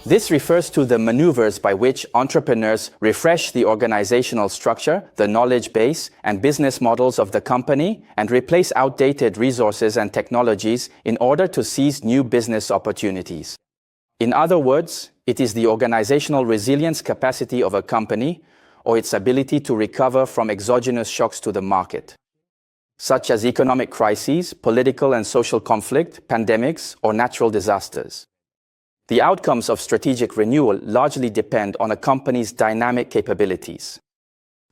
This refers to the maneuvers by which entrepreneurs refresh the organizational structure, the knowledge base, and business models of the company and replace outdated resources and technologies in order to seize new business opportunities. In other words, it is the organizational resilience capacity of a company or its ability to recover from exogenous shocks to the market, such as economic crises, political and social conflict, pandemics, or natural disasters. The outcomes of strategic renewal largely depend on a company's dynamic capabilities,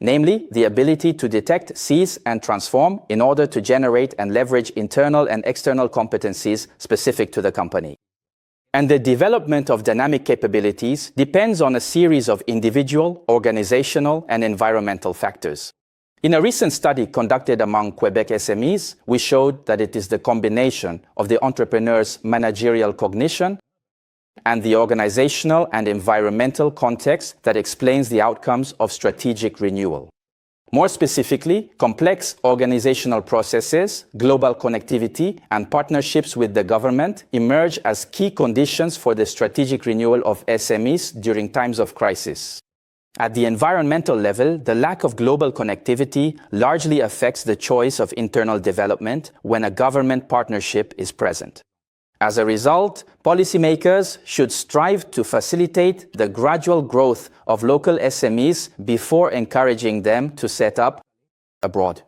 namely the ability to detect, seize, and transform in order to generate and leverage internal and external competencies specific to the company. And the development of dynamic capabilities depends on a series of individual, organizational, and environmental factors. In a recent study conducted among Quebec SMEs, we showed that it is the combination of the entrepreneur's managerial cognition and the organizational and environmental context that explains the outcomes of strategic renewal. More specifically, complex organizational processes, global connectivity, and partnerships with the government emerge as key conditions for the strategic renewal of SMEs during times of crisis. At the environmental level, the lack of global connectivity largely affects the choice of internal development when a government partnership is present. As a result, policymakers should strive to facilitate the gradual growth of local SMEs before encouraging them to set up abroad.